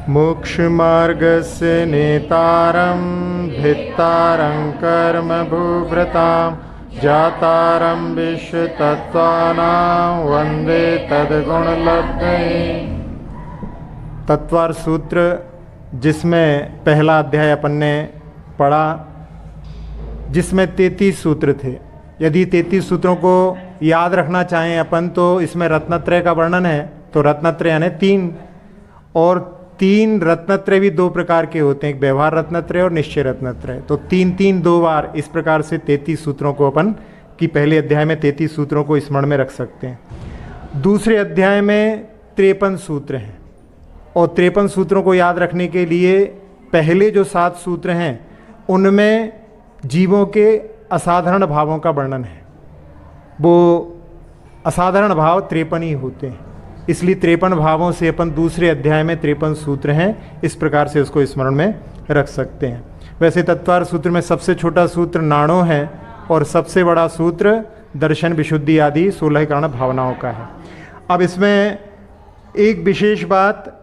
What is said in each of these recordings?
मोक्षमार्गस्य नेतारं भित्तारं कर्म भूभृतां जातारं विश्वतत्त्वानां वन्दे तद्गुणलब्धये। तत्वार सूत्र, जिसमें पहला अध्याय अपन ने पढ़ा, जिसमें 33 सूत्र थे। यदि 33 सूत्रों को याद रखना चाहें अपन तो इसमें रत्नत्रय का वर्णन है। तो रत्नत्रय यानी 3, और 3 रत्नत्रय भी 2 प्रकार के होते हैं, एक व्यवहार रत्नत्रय और निश्चय रत्नत्रय। तो 3 2 बार इस प्रकार से 33 सूत्रों को अपन की पहले अध्याय में 33 सूत्रों को स्मरण में रख सकते हैं। दूसरे अध्याय में 53 सूत्र हैं, और 53 सूत्रों को याद रखने के लिए पहले जो 7 सूत्र हैं उनमें जीवों के असाधारण भावों का वर्णन है। वो असाधारण भाव 53 ही होते हैं, इसलिए 53 भावों से अपन दूसरे अध्याय में 53 सूत्र हैं, इस प्रकार से उसको स्मरण में रख सकते हैं। वैसे तत्वार सूत्र में सबसे छोटा सूत्र नाणो है, और सबसे बड़ा सूत्र दर्शन विशुद्धि आदि 16 कारण भावनाओं का है। अब इसमें एक विशेष बात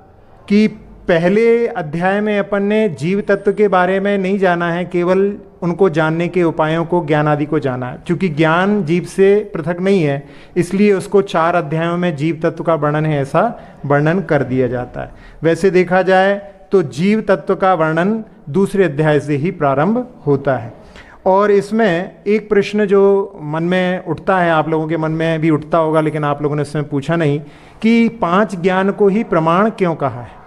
कि पहले अध्याय में अपन ने जीव तत्व के बारे में नहीं जाना है, केवल उनको जानने के उपायों को, ज्ञान आदि को जाना है। क्योंकि ज्ञान जीव से पृथक नहीं है, इसलिए उसको 4 अध्यायों में जीव तत्व का वर्णन है, ऐसा वर्णन कर दिया जाता है। वैसे देखा जाए तो जीव तत्व का वर्णन दूसरे अध्याय से ही प्रारंभ होता है। और इसमें एक प्रश्न जो मन में उठता है, आप लोगों के मन में भी उठता होगा, लेकिन आप लोगों ने इसमें पूछा नहीं, कि 5 ज्ञान को ही प्रमाण क्यों कहा है।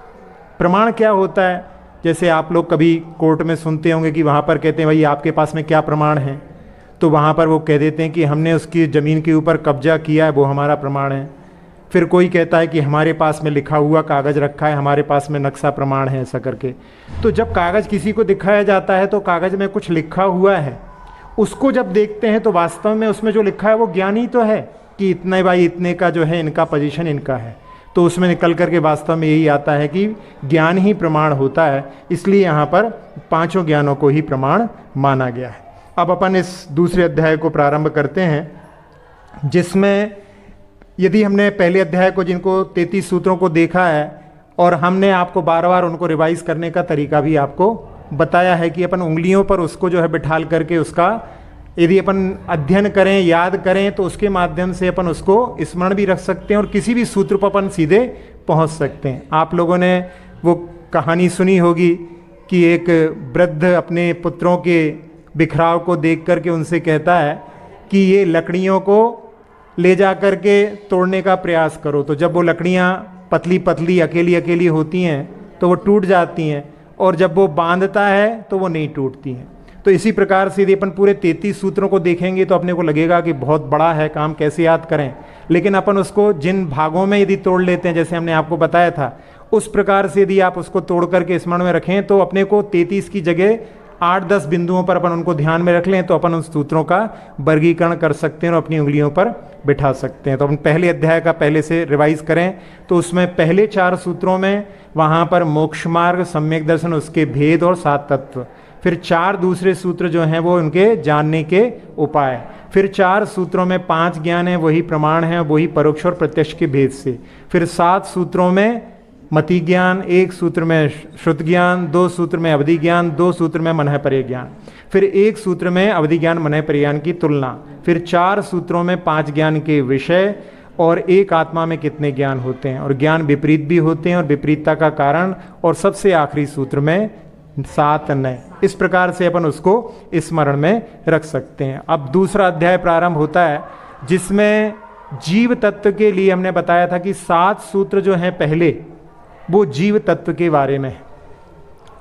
प्रमाण क्या होता है? जैसे आप लोग कभी कोर्ट में सुनते होंगे कि वहाँ पर कहते हैं भाई आपके पास में क्या प्रमाण है, तो वहाँ पर वो कह देते हैं कि हमने उसकी ज़मीन के ऊपर कब्जा किया है, वो हमारा प्रमाण है। फिर कोई कहता है कि हमारे पास में लिखा हुआ कागज़ रखा है, हमारे पास में नक्शा प्रमाण है, ऐसा करके। तो जब कागज़ किसी को दिखाया जाता है तो कागज़ में कुछ लिखा हुआ है, उसको जब देखते हैं तो वास्तव में उसमें जो लिखा है वो ज्ञान ही तो है कि इतने बाई इतने का जो है इनका पोजीशन इनका है। तो उसमें निकल करके वास्तव में यही आता है कि ज्ञान ही प्रमाण होता है, इसलिए यहाँ पर 5 ज्ञानों को ही प्रमाण माना गया है। अब अपन इस दूसरे अध्याय को प्रारंभ करते हैं, जिसमें यदि हमने पहले अध्याय को, जिनको 33 सूत्रों को देखा है, और हमने आपको बार बार उनको रिवाइज करने का तरीका भी आपको बताया है कि अपन उंगलियों पर उसको जो है बिठाल करके उसका यदि अपन अध्ययन करें, याद करें, तो उसके माध्यम से अपन उसको स्मरण भी रख सकते हैं और किसी भी सूत्र पर अपन सीधे पहुंच सकते हैं। आप लोगों ने वो कहानी सुनी होगी कि एक वृद्ध अपने पुत्रों के बिखराव को देख करके उनसे कहता है कि ये लकड़ियों को ले जा करके तोड़ने का प्रयास करो। तो जब वो लकड़ियाँ पतली पतली अकेली अकेली होती हैं तो वो टूट जाती हैं, और जब वो बांधता है तो वो नहीं टूटती हैं। तो इसी प्रकार से यदि अपन पूरे 33 सूत्रों को देखेंगे तो अपने को लगेगा कि बहुत बड़ा है काम, कैसे याद करें। लेकिन अपन उसको जिन भागों में यदि तोड़ लेते हैं, जैसे हमने आपको बताया था, उस प्रकार से यदि आप उसको तोड़ करके स्मरण में रखें तो अपने को 33 की जगह 8-10 बिंदुओं पर अपन उनको ध्यान में रख लें तो अपन उन सूत्रों का वर्गीकरण कर सकते हैं और अपनी उंगलियों पर बिठा सकते हैं। तो अपन पहले अध्याय का पहले से रिवाइज करें तो उसमें पहले 4 सूत्रों में वहाँ पर मोक्ष मार्ग, सम्यक दर्शन, उसके भेद और 7 तत्व। फिर 4 दूसरे सूत्र जो हैं वो उनके जानने के उपाय। फिर 4 सूत्रों में 5 ज्ञान हैं, वही प्रमाण हैं, वही परोक्ष और प्रत्यक्ष के भेद से। फिर 7 सूत्रों में मति ज्ञान, 1 सूत्र में श्रुत ज्ञान, 2 सूत्र में अवधि ज्ञान, 2 सूत्र में मनः पर्य ज्ञान, फिर 1 सूत्र में अवधि ज्ञान मनः पर्य ज्ञान की तुलना, फिर 4 सूत्रों में 5 ज्ञान के विषय, और एक आत्मा में कितने ज्ञान होते हैं, और ज्ञान विपरीत भी होते हैं और विपरीतता का कारण, और सबसे आखिरी सूत्र में 7 नए। इस प्रकार से अपन उसको स्मरण में रख सकते हैं। अब दूसरा अध्याय प्रारंभ होता है, जिसमें जीव तत्व के लिए हमने बताया था कि 7 सूत्र जो हैं पहले वो जीव तत्व के बारे में।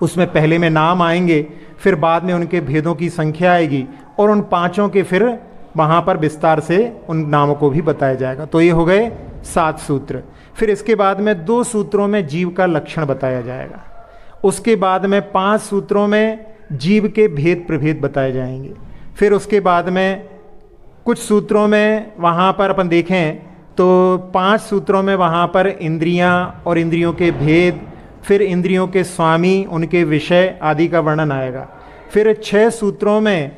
उसमें पहले में नाम आएंगे, फिर बाद में उनके भेदों की संख्या आएगी, और उन 5 के फिर वहाँ पर विस्तार से उन नामों को भी बताया जाएगा। तो ये हो गए 7 सूत्र। फिर इसके बाद में 2 सूत्रों में जीव का लक्षण बताया जाएगा। उसके बाद में 5 सूत्रों में जीव के भेद प्रभेद बताए जाएंगे। फिर उसके बाद में कुछ सूत्रों में वहाँ पर अपन देखें तो 5 सूत्रों में वहाँ पर इंद्रियाँ और इंद्रियों के भेद, फिर इंद्रियों के स्वामी, उनके विषय आदि का वर्णन आएगा। फिर 6 सूत्रों में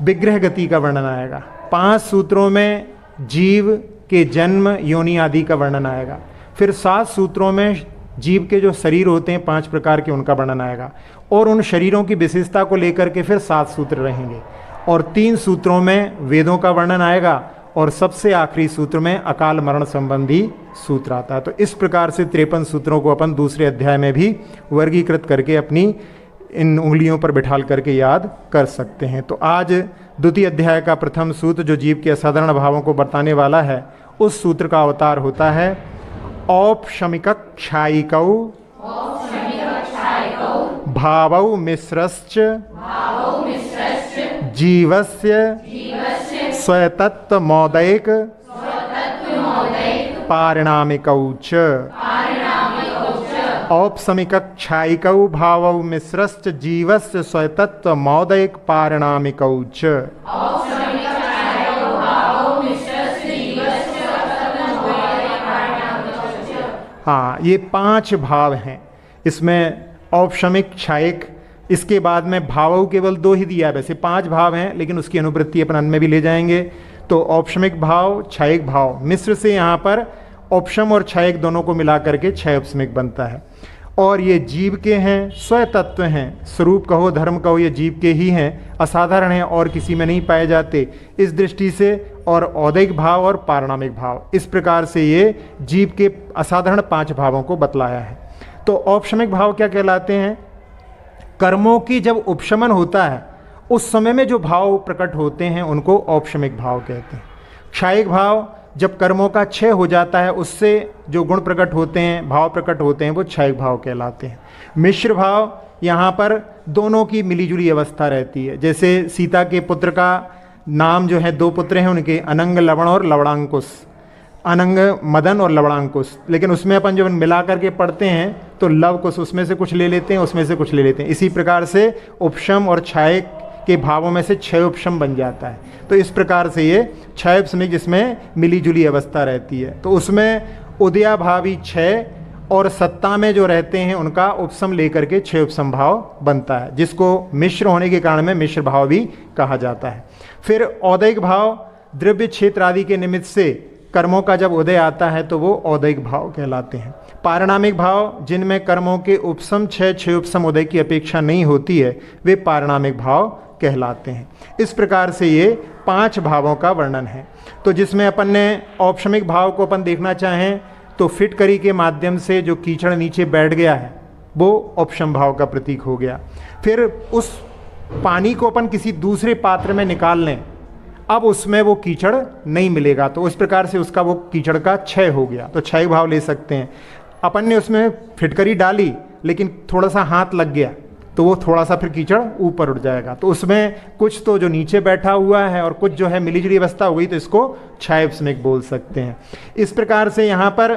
विग्रह गति का वर्णन आएगा। 5 सूत्रों में जीव के जन्म, योनि आदि का वर्णन आएगा। फिर 7 सूत्रों में जीव के जो शरीर होते हैं 5 प्रकार के, उनका वर्णन आएगा। और उन शरीरों की विशेषता को लेकर के फिर 7 सूत्र रहेंगे। और 3 सूत्रों में वेदों का वर्णन आएगा और सबसे आखिरी सूत्र में अकाल मरण संबंधी सूत्र आता है। तो इस प्रकार से 53 सूत्रों को अपन दूसरे अध्याय में भी वर्गीकृत करके अपनी इन उंगलियों पर बिठाल करके याद कर सकते हैं। तो आज द्वितीय अध्याय का प्रथम सूत्र जो जीव के असाधारण भावों को बताने वाला है, उस सूत्र का अवतार होता है औपशमिकक्षायिकौ भावौ मिश्रश्च जीवस्य स्वतत्वमौदैक पारिणामिकौ च। औपशमिकक्षायिकौ भावौ मिश्रश्च जीवस्य स्वतत्वमौदैक पारिणामिकौ च। हाँ, ये 5 भाव हैं इसमें। औपशमिक, क्षायिक, इसके बाद में भावों केवल 2 ही दिया है। वैसे 5 भाव हैं लेकिन उसकी अनुवृत्ति अपन अन्य में भी ले जाएंगे। तो औपशमिक भाव, क्षायिक भाव, मिश्र से यहाँ पर औपशम और क्षायिक दोनों को मिला करके क्षय औपशमिक बनता है। और ये जीव के हैं, स्वतत्व हैं, स्वरूप कहो धर्म कहो, ये जीव के ही हैं, असाधारण हैं और किसी में नहीं पाए जाते इस दृष्टि से। और औदैक भाव और पारिणामिक भाव, इस प्रकार से ये जीव के असाधारण 5 भावों को बतलाया है। तो औपशमिक भाव क्या कहलाते हैं? कर्मों की जब उपशमन होता है उस समय में जो भाव प्रकट होते हैं उनको औपशमिक भाव कहते हैं। क्षायिक भाव जब कर्मों का क्षय हो जाता है उससे जो गुण प्रकट होते हैं, भाव प्रकट होते हैं, वो क्षायिक भाव कहलाते हैं। मिश्र भाव, यहाँ पर दोनों की मिलीजुली अवस्था रहती है। जैसे सीता के पुत्र का नाम जो है, 2 पुत्र हैं उनके, अनंग लवण और लवणांकुश, अनंग मदन और लवणांकुश। लेकिन उसमें अपन जब मिला करके पढ़ते हैं तो लव कुश उसमें से कुछ ले लेते हैं, उसमें से कुछ ले लेते हैं। इसी प्रकार से उपशम और क्षायिक के भावों में से क्षय उपशम बन जाता है। तो इस प्रकार से ये क्षय उपशमिक जिसमें मिली जुली अवस्था रहती है। तो उसमें उदयाभावी क्षय और सत्ता में जो रहते हैं उनका उपशम लेकर के क्षय उपशम भाव बनता है, जिसको मिश्र होने के कारण में मिश्र भाव भी कहा जाता है। फिर औदैक भाव, द्रव्य क्षेत्र आदि के निमित्त से कर्मों का जब उदय आता है तो वो औदैक भाव कहलाते हैं। पारिणामिक भाव, जिनमें कर्मों के उपशम क्षय उपशम उदय की अपेक्षा नहीं होती है, वे पारिणामिक भाव कहलाते हैं। इस प्रकार से ये 5 भावों का वर्णन है। तो जिसमें अपन ने औपशमिक भाव को अपन देखना चाहें तो फिटकरी के माध्यम से जो कीचड़ नीचे बैठ गया है वो औपशम भाव का प्रतीक हो गया। फिर उस पानी को अपन किसी दूसरे पात्र में निकाल लें, अब उसमें वो कीचड़ नहीं मिलेगा, तो उस प्रकार से उसका वो कीचड़ का क्षय हो गया, तो क्षय भाव ले सकते हैं। अपन ने उसमें फिटकरी डाली लेकिन थोड़ा सा हाथ लग गया तो वो थोड़ा सा फिर कीचड़ ऊपर उठ जाएगा, तो उसमें कुछ तो जो नीचे बैठा हुआ है और कुछ जो है मिलीजुली अवस्था हो गई, तो इसको क्षय उपशमिक बोल सकते हैं। इस प्रकार से यहाँ पर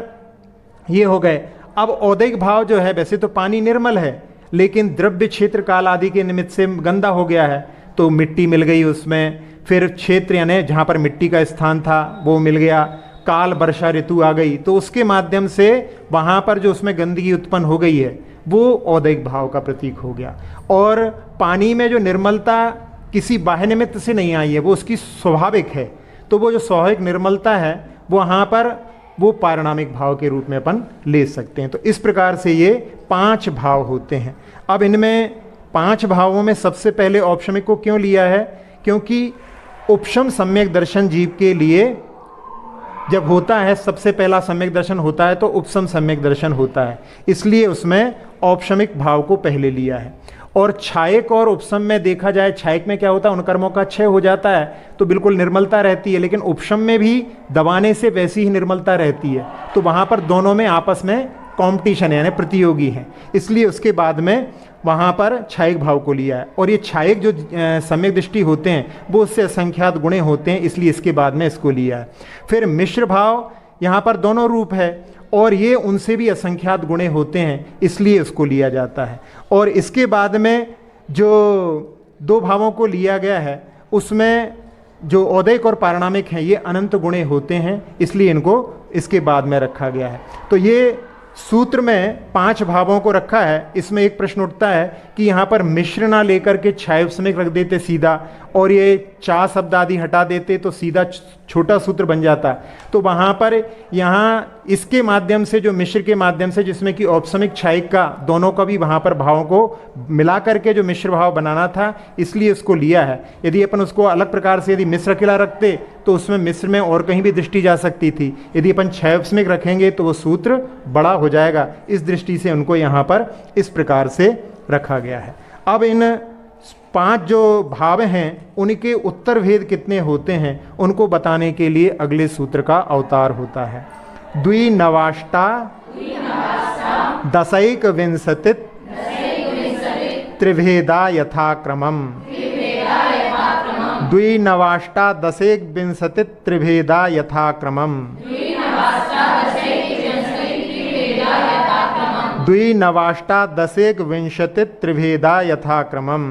ये हो गए। अब औदैक भाव जो है, वैसे तो पानी निर्मल है लेकिन द्रव्य क्षेत्र काल आदि के निमित्त से गंदा हो गया है, तो मिट्टी मिल गई उसमें। फिर क्षेत्र यानी जहाँ पर मिट्टी का स्थान था वो मिल गया, काल वर्षा ऋतु आ गई, तो उसके माध्यम से वहाँ पर जो उसमें गंदगी उत्पन्न हो गई है वो औदैक भाव का प्रतीक हो गया। और पानी में जो निर्मलता किसी बाह्य निमित्त से नहीं आई है, वो उसकी स्वाभाविक है, तो वो जो स्वाभाविक निर्मलता है वो वहाँ पर वो पारिणामिक भाव के रूप में अपन ले सकते हैं। तो इस प्रकार से ये 5 भाव होते हैं। अब इनमें 5 भावों में सबसे पहले औपशमिक को क्यों लिया है? क्योंकि उपशम सम्यक दर्शन जीव के लिए जब होता है, सबसे पहला सम्यक दर्शन होता है तो उपशम सम्यक दर्शन होता है, इसलिए उसमें औपशमिक भाव को पहले लिया है। और क्षायक और उपशम में देखा जाए, क्षायक में क्या होता है, उन कर्मों का क्षय हो जाता है तो बिल्कुल निर्मलता रहती है, लेकिन उपशम में भी दबाने से वैसी ही निर्मलता रहती है, तो वहाँ पर दोनों में आपस में कॉम्पिटिशन यानी प्रतियोगी हैं, इसलिए उसके बाद में वहाँ पर क्षायक भाव को लिया है। और ये क्षायक जो सम्यक दृष्टि होते हैं वो उससे असंख्यात गुणे होते हैं, इसलिए इसके बाद में इसको लिया है। फिर मिश्र भाव, यहाँ पर दोनों रूप है और ये उनसे भी असंख्यात गुणे होते हैं, इसलिए इसको लिया जाता है। और इसके बाद में जो 2 भावों को लिया गया है उसमें जो औदैक और पारिणामिक हैं ये अनंत गुणे होते हैं, इसलिए इनको इसके बाद में रखा गया है। तो ये सूत्र में 5 भावों को रखा है। इसमें एक प्रश्न उठता है कि यहाँ पर मिश्र ना लेकर के छायोपसमिक रख देते सीधा, और ये चा शब्द आदि हटा देते तो सीधा छोटा सूत्र बन जाता। तो वहाँ पर यहाँ इसके माध्यम से, जो मिश्र के माध्यम से, जिसमें कि औपसमिक छायिक का दोनों का भी वहाँ पर भावों को मिला करके जो मिश्र भाव बनाना था, इसलिए इसको लिया है। यदि अपन उसको अलग प्रकार से यदि मिश्र अकेला रखते तो उसमें मिश्र में और कहीं भी दृष्टि जा सकती थी। यदि अपन छायोपसमिक रखेंगे तो वो सूत्र बड़ा हो जाएगा। इस दृष्टि से उनको यहाँ पर इस प्रकार से रखा गया है। अब इन 5 जो भाव हैं उनके उत्तर भेद कितने होते हैं उनको बताने के लिए अगले सूत्र का अवतार होता है। द्विनवाष्टा दशैक विंशतित त्रिभेदा यथाक्रमम्। द्विनवाष्टा दशैक विंशतित त्रिभेदा यथाक्रमम्। द्विनवाष्टा दशैक विंशतित त्रिभेदा यथाक्रमम्।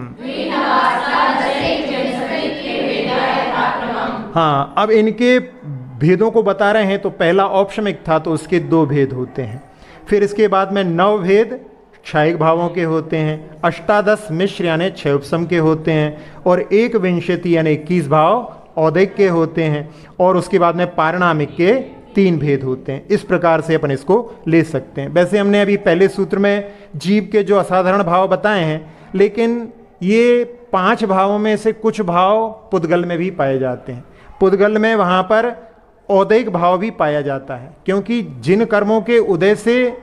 हाँ, अब इनके भेदों को बता रहे हैं। तो पहला औपशमिक था तो उसके 2 भेद होते हैं। फिर इसके बाद में 9 भेद क्षायिक भावों के होते हैं, अष्टादश मिश्र यानी छयोपसम के होते हैं, और 1 विंशति यानी 21 भाव औदैक के होते हैं, और उसके बाद में पारिणामिक के 3 भेद होते हैं। इस प्रकार से अपन इसको ले सकते हैं। वैसे हमने अभी पहले सूत्र में जीव के जो असाधारण भाव बताए हैं, लेकिन ये 5 भावों में से कुछ भाव पुद्गल में भी पाए जाते हैं। पुद्गल में वहाँ पर औदैक भाव भी पाया जाता है, क्योंकि जिन कर्मों के उदय से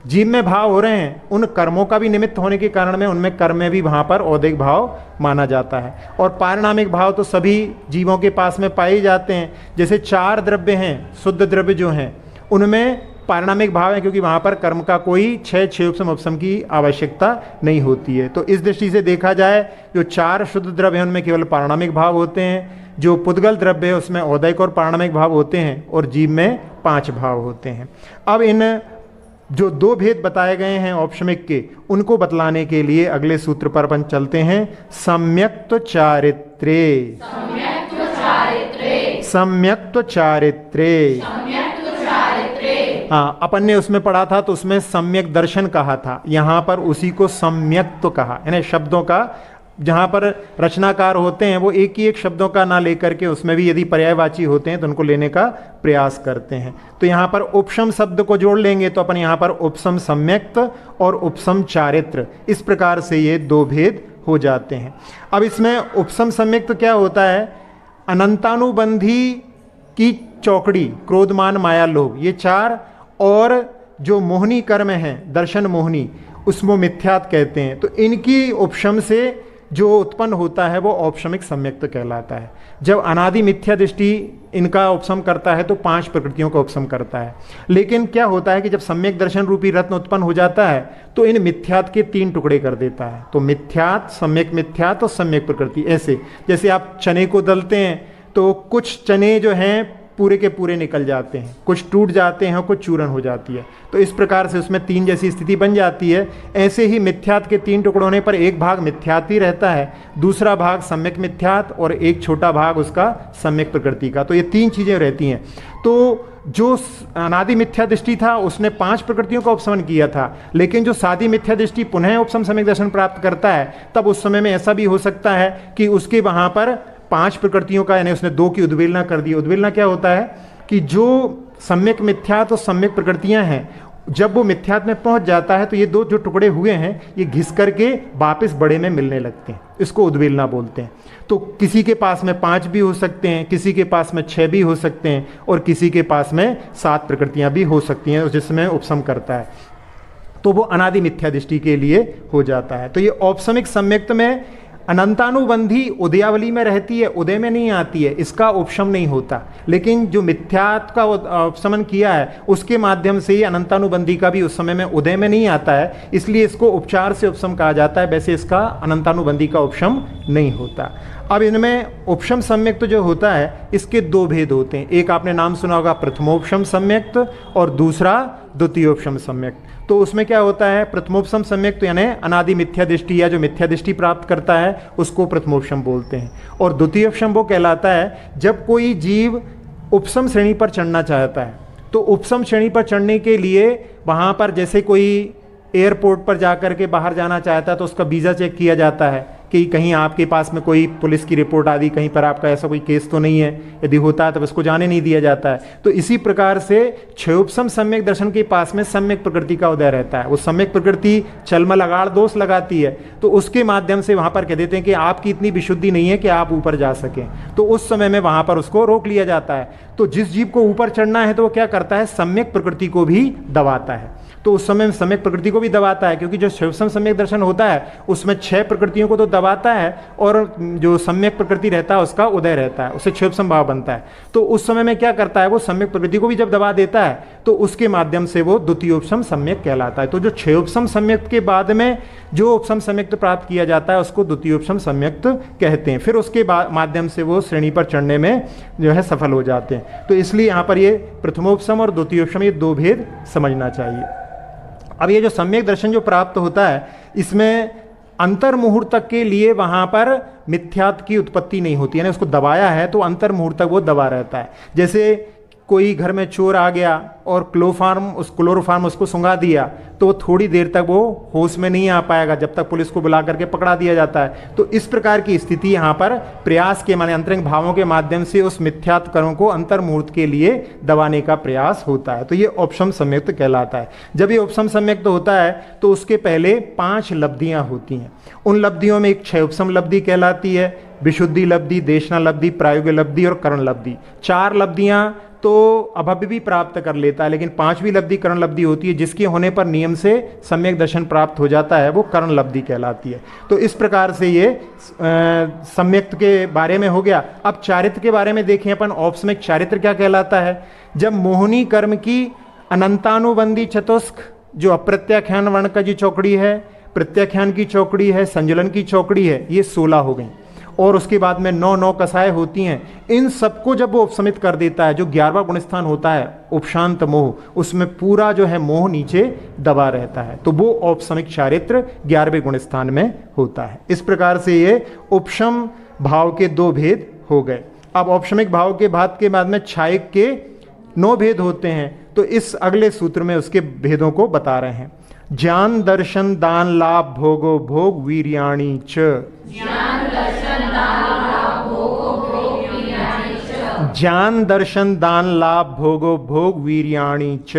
जीव में भाव हो रहे हैं उन कर्मों का भी निमित्त होने के कारण में उनमें कर्म में भी वहाँ पर औदैक भाव माना जाता है। और पारिणामिक भाव तो सभी जीवों के पास में पाए जाते हैं। जैसे 4 द्रव्य हैं, शुद्ध द्रव्य जो हैं, उनमें पारिणामिक भाव है, क्योंकि वहाँ पर कर्म का कोई छयोपसम उपसम की आवश्यकता नहीं होती है। तो इस दृष्टि से देखा जाए, जो 4 शुद्ध द्रव्य हैं उनमें केवल पारिणामिक भाव होते हैं, जो पुद्गल द्रव्य है उसमें औदैक और पारिणामिक भाव होते हैं, और जीव में 5 भाव होते हैं। अब इन जो 2 भेद बताए गए हैं औपशमिक के, उनको बतलाने के लिए अगले सूत्र पर अपन चलते हैं। सम्यक्त्व चारित्रे। सम्यक्त्व चारित्रे। हाँ, अपन ने उसमें पढ़ा था तो उसमें सम्यक दर्शन कहा था, यहाँ पर उसी को सम्यक्त्व कहा। यानी शब्दों का, जहाँ पर रचनाकार होते हैं वो एक ही एक शब्दों का ना लेकर के उसमें भी यदि पर्यायवाची होते हैं तो उनको लेने का प्रयास करते हैं। तो यहाँ पर उपशम शब्द को जोड़ लेंगे तो अपन यहाँ पर उपशम सम्यक्त और उपशम चारित्र, इस प्रकार से ये 2 भेद हो जाते हैं। अब इसमें उपशम सम्यक्त क्या होता है? अनंतानुबंधी की चौकड़ी, क्रोधमान माया लोभ, ये 4, और जो मोहनी कर्म हैं, दर्शन मोहनी, उसको मिथ्यात कहते हैं। तो इनकी उपशम से जो उत्पन्न होता है वो औपशमिक सम्यक्त कहलाता है। जब अनादि मिथ्या दृष्टि इनका उपशम करता है तो 5 प्रकृतियों का उपशम करता है। लेकिन क्या होता है कि जब सम्यक दर्शन रूपी रत्न उत्पन्न हो जाता है तो इन मिथ्यात के 3 टुकड़े कर देता है। तो मिथ्यात, सम्यक मिथ्यात और सम्यक प्रकृति। ऐसे जैसे आप चने को दलते हैं तो कुछ चने जो हैं पूरे के पूरे निकल जाते हैं, कुछ टूट जाते हैं, कुछ चूरन हो जाती है। तो इस प्रकार से उसमें 3 जैसी स्थिति बन जाती है। ऐसे ही मिथ्यात के 3 टुकड़े होने पर एक भाग मिथ्यात ही रहता है, दूसरा भाग सम्यक मिथ्यात और एक छोटा भाग उसका सम्यक प्रकृति का। तो ये 3 चीज़ें रहती हैं। तो जो अनादि मिथ्या दृष्टि था उसने 5 प्रकृतियों का उपशमन किया था, लेकिन जो सादी मिथ्या दृष्टि पुनः उपशम सम्यक दर्शन प्राप्त करता है तब उस समय में ऐसा भी हो सकता है कि उसके वहाँ पर 5 प्रकृतियों का, यानी उसने 2 की उद्वेलना कर दी। उद्वेलना क्या होता है कि जो सम्यक मिथ्यात और सम्यक प्रकृतियां हैं, जब वो मिथ्यात में पहुंच जाता है तो ये 2 जो टुकड़े हुए हैं ये घिस करके वापस बड़े में मिलने लगते हैं। इसको उद्वेलना बोलते हैं। तो किसी के पास में 5 भी हो सकते हैं, किसी के पास में 6 भी हो सकते हैं, और किसी के पास में 7 प्रकृतियां भी हो सकती हैं जिसमें उपशम करता है। तो वो अनादि मिथ्या दृष्टि के लिए हो जाता है। तो ये औपशमिक सम्यक्त में अनंतानुबंधी उदयावली में रहती है, उदय में नहीं आती है, इसका उपशम नहीं होता। लेकिन जो मिथ्यात का उपशमन किया है उसके माध्यम से ही अनंतानुबंधी का भी उस समय में उदय में नहीं आता है, इसलिए इसको उपचार से उपशम कहा जाता है। वैसे इसका अनंतानुबंधी का उपशम नहीं होता। अब इनमें उपशम सम्यक्त जो होता है इसके 2 भेद होते हैं। एक आपने नाम सुना होगा प्रथमोपशम सम्यक्त और दूसरा द्वितीयोपशम सम्यक्त। तो उसमें क्या होता है, प्रथमोपशम सम्यक्त यानी अनादि मिथ्या दृष्टि या जो मिथ्या दृष्टि प्राप्त करता है उसको प्रथमोपशम बोलते हैं। और द्वितीयोपशम वो कहलाता है जब कोई जीव उपशम श्रेणी पर चढ़ना चाहता है तो उपसम श्रेणी पर चढ़ने के लिए वहाँ पर जैसे कोई एयरपोर्ट पर जाकर के बाहर जाना चाहता है तो उसका वीज़ा चेक किया जाता है कि कहीं आपके पास में कोई पुलिस की रिपोर्ट आदि, कहीं पर आपका ऐसा कोई केस तो नहीं है, यदि होता है तो उसको जाने नहीं दिया जाता है। तो इसी प्रकार से क्षयोपसम सम्यक दर्शन के पास में सम्यक प्रकृति का उदय रहता है। वो सम्यक प्रकृति छलमल अगाड़ दोष लगाती है, तो उसके माध्यम से वहाँ पर कह देते हैं कि आपकी इतनी विशुद्धि नहीं है कि आप ऊपर जा सकें, तो उस समय में वहाँ पर उसको रोक लिया जाता है। तो जिस जीव को ऊपर चढ़ना है तो वो क्या करता है, सम्यक प्रकृति को भी दबाता है। तो उस समय में सम्यक प्रकृति को भी दबाता है, क्योंकि जो क्षयोपसम सम्यक दर्शन होता है उसमें 6 प्रकृतियों को तो दबाता है और जो सम्यक प्रकृति रहता है उसका उदय रहता है, उससे क्षयोपसम भाव बनता है। तो उस समय में क्या करता है, वो सम्यक प्रकृति को भी जब दबा देता है तो उसके माध्यम से वो द्वितीयोपसम सम्यक कहलाता है। तो जो क्षयोपसम सम्यक के बाद में जो उपसम सम्यक्त प्राप्त किया जाता है उसको द्वितीयोपसम सम्यक्त कहते हैं। फिर उसके माध्यम से वो श्रेणी पर चढ़ने में जो है सफल हो जाते हैं। तो इसलिए यहाँ पर ये प्रथमोपसम और द्वितीयोपसम ये 2 भेद समझना चाहिए। अब ये जो सम्यक दर्शन जो प्राप्त होता है इसमें अंतर मुहूर्त तक के लिए वहाँ पर मिथ्यात्व की उत्पत्ति नहीं होती, यानी उसको दबाया है तो अंतर मुहूर्त तक वो दबा रहता है। जैसे कोई घर में चोर आ गया और क्लोरोफार्म उसको सुंघा दिया तो वो थोड़ी देर तक वो होश में नहीं आ पाएगा जब तक पुलिस को बुला करके पकड़ा दिया जाता है। तो इस प्रकार की स्थिति यहाँ पर प्रयास के माने अंतरंग भावों के माध्यम से उस मिथ्यात्व कर्म को अंतर मुहूर्त के लिए दबाने का प्रयास होता है। तो ये उपसम सम्यक्त कहलाता है। जब ये उपसम सम्यक्त होता है तो उसके पहले 5 लब्धियाँ होती हैं। उन लब्धियों में एक क्षयोपसम लब्धि कहलाती है, विशुद्धि लब्धि, देशना लब्धि, प्रायोगिक लब्धि और करण लब्धि। 4 लब्धियाँ तो अभव्य भी प्राप्त कर लेता है, लेकिन 5वीं लब्धि करण लब्धि होती है, जिसके होने पर नियम से सम्यक दर्शन प्राप्त हो जाता है, वो करण लब्धि कहलाती है। तो इस प्रकार से ये सम्यक्त के बारे में हो गया। अब चारित्र के बारे में देखें अपन, औपसमिक चारित्र क्या कहलाता है। जब मोहनी कर्म की अनंतानुबंधी चतुष्क जो अप्रत्याख्यान वर्ण का जो चौकड़ी है, प्रत्याख्यान की चौकड़ी है, संजुलन की चौकड़ी है, ये 16 हो गई और उसके बाद में 9 कसाएं होती हैं। इन सबको जब वो उपसमित कर देता है, जो 11वां गुणस्थान होता है उपशांत मोह, उसमें पूरा जो है मोह नीचे दबा रहता है, तो वो औपसमिक चारित्र 11वें गुणस्थान में होता है। इस प्रकार से ये उपशम भाव के 2 भेद हो गए। अब औपशमिक भाव के बाद में छायक के 9 भेद होते हैं, तो इस अगले सूत्र में उसके भेदों को बता रहे हैं। ज्ञान दर्शन दान लाभ भोगो भोग वीर्याणी च, ज्ञान दर्शन दान लाभ भोगो भोग वीर्याणी च।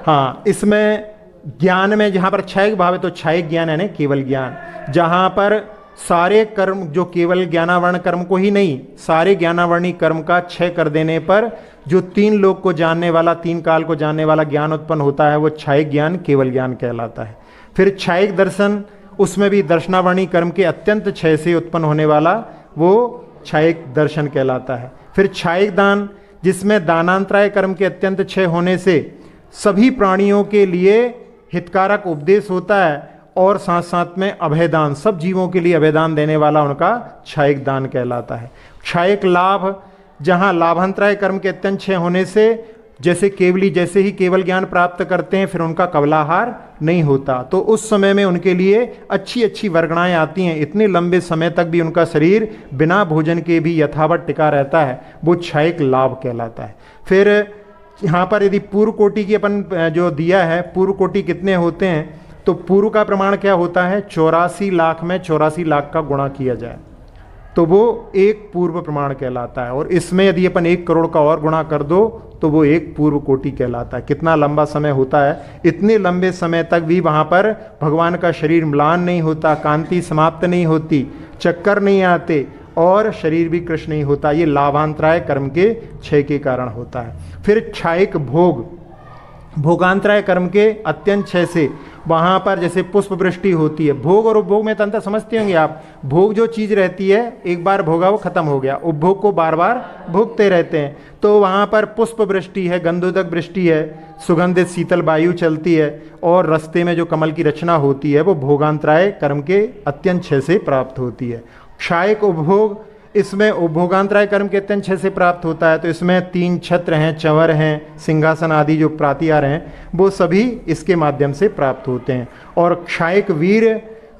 हाँ, इसमें ज्ञान में जहाँ पर क्षयक भाव है तो क्षयक ज्ञान है ना, केवल ज्ञान। जहाँ पर सारे कर्म जो केवल ज्ञानावर्ण कर्म को ही नहीं, सारे ज्ञानावर्णी कर्म का क्षय कर देने पर जो 3 लोक को जानने वाला, 3 काल को जानने वाला ज्ञान उत्पन्न होता है, वो क्षयक ज्ञान केवल ज्ञान कहलाता है। फिर क्षयक दर्शन, उसमें भी दर्शनावर्णी कर्म के अत्यंत क्षय से उत्पन्न होने वाला वो क्षयक दर्शन कहलाता है। फिर क्षयक दान, जिसमें दानांतराय कर्म के अत्यंत क्षय होने से सभी प्राणियों के लिए हितकारक उपदेश होता है और साथ साथ में अभयदान, सब जीवों के लिए अभयदान देने वाला उनका क्षयक दान कहलाता है। क्षयक लाभ, जहाँ लाभांतराय कर्म के अत्यंत क्षय होने से जैसे ही केवल ज्ञान प्राप्त करते हैं फिर उनका कवलाहार नहीं होता, तो उस समय में उनके लिए अच्छी अच्छी वर्गणाएं आती हैं, इतने लंबे समय तक भी उनका शरीर बिना भोजन के भी यथावत टिका रहता है, वो क्षयक लाभ कहलाता है। फिर यहाँ पर यदि पूर्व कोटि की अपन जो दिया है, पूर्व कोटि कितने होते हैं, तो पूर्व का प्रमाण क्या होता है, 84 लाख में 84 लाख का गुणा किया जाए तो वो एक पूर्व प्रमाण कहलाता है। और इसमें यदि अपन 1 करोड़ का और गुणा कर दो तो वो एक पूर्व कोटि कहलाता है। कितना लंबा समय होता है, इतने लंबे समय तक भी वहाँ पर भगवान का शरीर म्लान नहीं होता, कांति समाप्त नहीं होती, चक्कर नहीं आते और शरीर भी कृष्ण नहीं होता। ये लाभांतराय कर्म के क्षय के कारण होता है। फिर क्षयक भोग, भोगांतराय कर्म के अत्यंत क्षय से वहाँ पर जैसे पुष्प वृष्टि होती है, भोग और उपभोग में अंतर समझते होंगे आप। भोग जो चीज़ रहती है एक बार भोगा वो खत्म हो गया, उपभोग को बार बार भोगते रहते हैं। तो वहाँ पर पुष्प वृष्टि है, गंधोदक वृष्टि है, सुगंधित शीतल वायु चलती है और रास्ते में जो कमल की रचना होती है वो भोगांतराय कर्म के अत्यंत क्षय से प्राप्त होती है। क्षयक उपभोग, इसमें उपभोगांतराय कर्म के अत्यंत क्षय से प्राप्त होता है। तो इसमें 3 छत्र हैं, चंवर हैं, सिंहासन आदि जो प्रातिहार हैं वो सभी इसके माध्यम से प्राप्त होते हैं। और क्षयक वीर,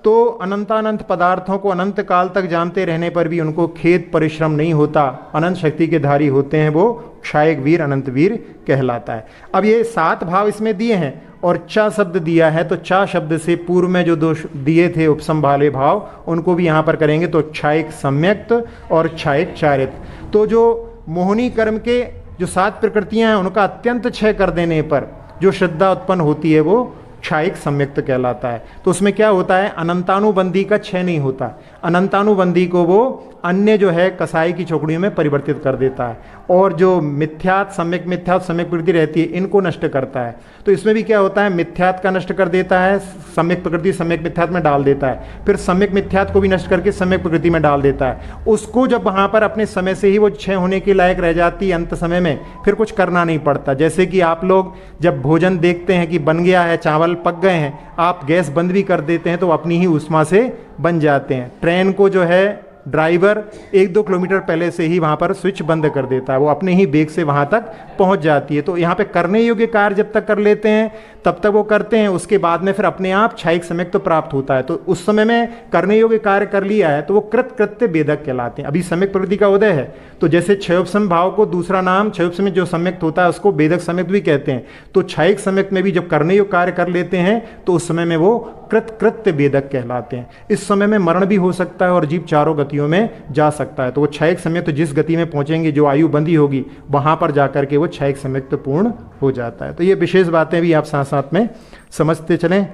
तो अनंतानंत पदार्थों को अनंत काल तक जानते रहने पर भी उनको खेद परिश्रम नहीं होता, अनंत शक्ति के धारी होते हैं, वो क्षायक वीर अनंत वीर कहलाता है। अब ये 7 भाव इसमें दिए हैं और चा शब्द दिया है, तो चा शब्द से पूर्व में जो 2 दिए थे उपसम वाले भाव उनको भी यहाँ पर करेंगे, तो क्षायक सम्यक्त और क्षायक चारित्र। तो जो मोहनी कर्म के जो 7 प्रकृतियाँ हैं उनका अत्यंत क्षय कर देने पर जो श्रद्धा उत्पन्न होती है वो क्षायक सम्यक्त कहलाता है। तो उसमें क्या होता है, अनंतानुबंधी का क्षय नहीं होता, अनंतानुबंधी को वो अन्य जो है कसाई की चौकड़ियों में परिवर्तित कर देता है, और जो मिथ्यात सम्यक प्रकृति रहती है इनको नष्ट करता है। तो इसमें भी क्या होता है, मिथ्यात का नष्ट कर देता है, सम्यक प्रकृति सम्यक मिथ्यात में डाल देता है, फिर सम्यक मिथ्यात को भी नष्ट करके सम्यक प्रकृति में डाल देता है। उसको जब वहाँ पर अपने समय से ही वो क्षय होने के लायक रह जाती है, अंत समय में फिर कुछ करना नहीं पड़ता। जैसे कि आप लोग जब भोजन देखते हैं कि बन गया है, चावल पक गए हैं, आप गैस बंद भी कर देते हैं तो अपनी ही ऊष्मा से बन जाते हैं। ट्रेन को जो है ड्राइवर 1-2 किलोमीटर पहले से ही वहाँ पर स्विच बंद कर देता है, वो अपने ही वेग से वहाँ तक पहुँच जाती है। तो यहाँ पे करने योग्य कार्य जब तक कर लेते हैं तब तक वो करते हैं, उसके बाद में फिर अपने आप क्षायक सम्यक तो प्राप्त होता है। तो उस समय में करने योग्य कार्य कर लिया है तो वो कृत्य वेदक कहलाते हैं। अभी सम्यक प्रकृति का उदय है तो जैसे क्षयोपसम भाव को दूसरा नाम क्षयोपसम जो सम्यक होता है उसको वेदक सम्यक भी कहते हैं। तो क्षायक सम्यक में भी जब करने योग्य कार्य कर लेते हैं तो उस समय में वो कृत्य वेदक कहलाते हैं। इस समय में मरण भी हो सकता है और जीव चारों गतियों में जा सकता है। तो वो क्षायक सम्यक तो जिस गति में पहुंचेंगे, जो आयु बंधी होगी, वहां पर जाकर के वो क्षायक सम्यक तो पूर्ण हो जाता है। तो ये विशेष बातें भी आप साथ साथ में समझते चलें।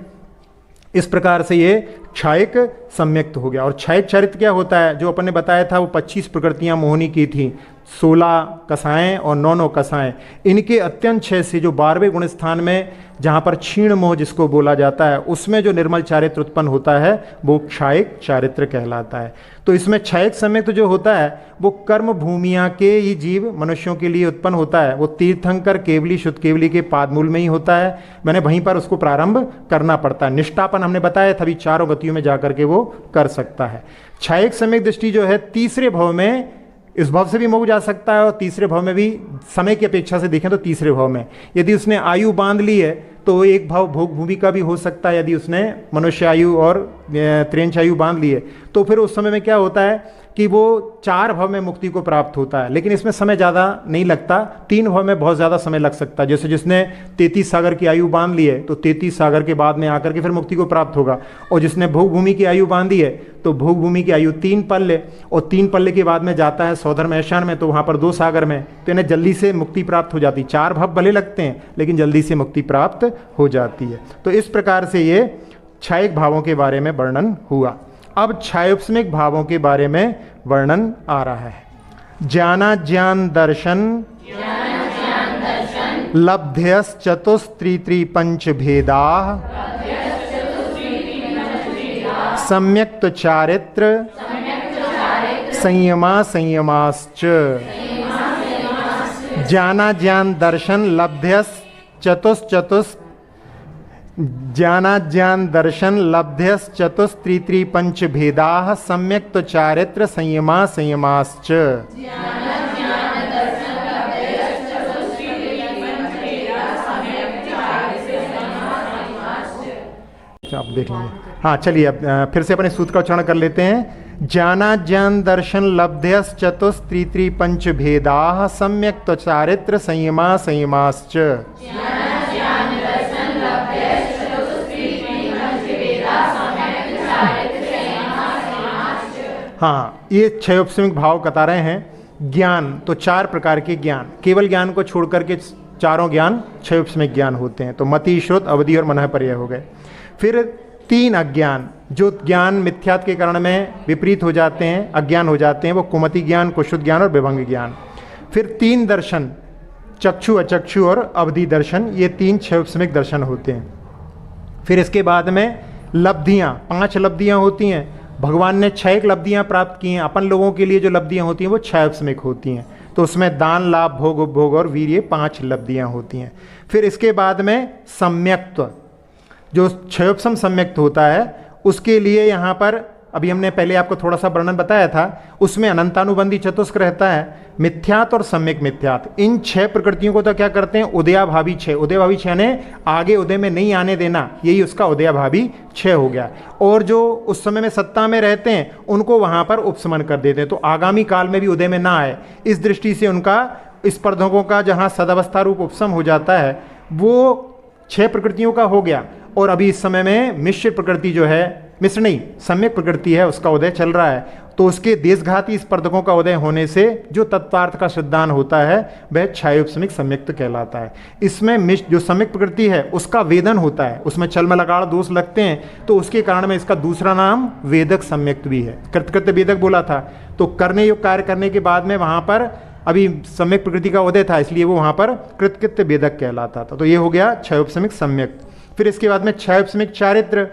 इस प्रकार से ये क्षायक सम्यक्त हो गया। और क्षायक चारित्र क्या होता है, जो अपन ने बताया था वो 25 प्रकृतियां मोहनी की थी, 16 कसाएं और 9 कसाएं। इनके अत्यंत क्षय से जो 12वें गुण स्थान में जहाँ पर क्षीण मोह जिसको बोला जाता है, उसमें जो निर्मल चारित्र उत्पन्न होता है वो क्षायक चारित्र कहलाता है। तो इसमें क्षायक सम्यक्त जो होता है वो कर्म भूमिया के ही जीव मनुष्यों के लिए उत्पन्न होता है। वो तीर्थंकर केवली शुद्ध केवली के पादमूल में ही होता है, मैंने वहीं पर उसको प्रारंभ करना पड़ता है। निष्ठापन हमने बताया था, अभी चारों गतियों में जाकर के वो कर सकता है। क्षायक सम्यक दृष्टि जो है तीसरे भाव में, इस भाव से भी मोह जा सकता है और तीसरे भाव में भी, समय की अपेक्षा से देखें तो तीसरे भाव में यदि उसने आयु बांध ली है तो एक भाव भोग भूमि का भी हो सकता है। यदि उसने मनुष्य आयु और त्रेंच आयु बांध ली है तो फिर उस समय में क्या होता है कि वो 4 भाव में मुक्ति को प्राप्त होता है, लेकिन इसमें समय ज़्यादा नहीं लगता, 3 भाव में बहुत ज़्यादा समय लग सकता है। जैसे जिसने 33 सागर की आयु बांध ली है तो 33 सागर के बाद में आकर के फिर मुक्ति को प्राप्त होगा, और जिसने भोग भूमि की आयु बांधी है तो भोग भूमि की आयु 3 पल्ले, और 3 पल्ले के बाद में जाता है सौधर्म ऐशान में, तो वहाँ पर 2 सागर में, तो इन्हें जल्दी से मुक्ति प्राप्त हो जाती। 4 भाव भले लगते हैं लेकिन जल्दी से मुक्ति प्राप्त हो जाती है। तो इस प्रकार से ये क्षायक भावों के बारे में वर्णन हुआ। अब क्षयोपसमिक भावों के बारे में वर्णन आ रहा है। ज्ञाना ज्ञान दर्शन लब्ध्यस चतुस्त्रि पंच भेदा सम्यक्त चारित्र संयमा संयमाश्च। ज्ञाना ज्ञान दर्शन लब्ध्यस ज्ञानाज्ञान दर्शन लब्ध्यस चतुस्त्रि पंच भेदा सम्यक्त चारित्र संयमा संयमाश्च। आप देख लेंगे। हाँ चलिए, अब फिर से अपने सूत्र का उच्चारण कर लेते हैं। ज्ञानाज्ञान दर्शन लब्ध्यस चतुस्त्रि पंच भेदा सम्यक्त चारित्र संयमा संयमाश्च। हाँ, ये क्षयोपसमिक भाव बता रहे हैं। ज्ञान तो 4 प्रकार के ज्ञान, केवल ज्ञान को छोड़ करके चारों ज्ञान क्षयोपसमिक ज्ञान होते हैं। तो मति, श्रुत, अवधि और मनः पर्याय हो गए। फिर 3 अज्ञान, जो ज्ञान मिथ्यात के कारण में विपरीत हो जाते हैं, अज्ञान हो जाते हैं, वो कुमति ज्ञान, कुशुद्ध ज्ञान और विभंग ज्ञान। फिर 3 दर्शन, चक्षु, अचक्षु और अवधि दर्शन, ये 3 क्षयोपसमिक दर्शन होते हैं। फिर इसके बाद में लब्धियाँ, 5 लब्धियाँ होती हैं। भगवान ने 6 लब्धियाँ प्राप्त की हैं। अपन लोगों के लिए जो लब्धियाँ होती हैं वो क्षयोपसमिक होती हैं। तो उसमें दान, लाभ, भोग, उपभोग और वीर, ये 5 लब्धियाँ होती हैं। फिर इसके बाद में सम्यक्त्व, जो क्षयोपसम सम्यक्त होता है, उसके लिए यहाँ पर अभी हमने पहले आपको थोड़ा सा वर्णन बताया था, उसमें अनंतानुबंधी चतुष्क रहता है, मिथ्यात और सम्यक मिथ्यात। इन 6 प्रकृतियों को तो क्या करते हैं, उदयाभावी 6। उदयाभावी 6 ने आगे उदय में नहीं आने देना, यही उसका उदयाभावी 6 हो गया। और जो उस समय में सत्ता में रहते हैं उनको वहां पर उपशमन कर देते हैं, तो आगामी काल में भी उदय में ना आए। इस दृष्टि से उनका स्पर्धकों का जहां सदावस्था रूप उपशम हो जाता है वो 6 प्रकृतियों का हो गया। और अभी इस समय में मिश्र प्रकृति जो है, मिश्र नहीं सम्यक प्रकृति है, उसका उदय चल रहा है। तो उसके देशघाती स्पर्धकों का उदय होने से जो तत्वार्थ का सिद्धांत होता है वह क्षयोपशमिक सम्यक्त कहलाता है। इसमें जो सम्यक प्रकृति है उसका वेदन होता है, उसमें चलमलगाड़ दोष लगते हैं, तो उसके कारण में इसका दूसरा नाम वेदक सम्यक्त भी है। कृतकृत्य वेदक बोला था, तो करने योग्य कार्य करने के बाद में वहां पर अभी सम्यक प्रकृति का उदय था, इसलिए वो वहां पर कृतकृत्य वेदक कहलाता था। तो ये हो गया क्षयोपशमिक सम्यक्त। फिर इसके बाद में क्षयोपशमिक चारित्र,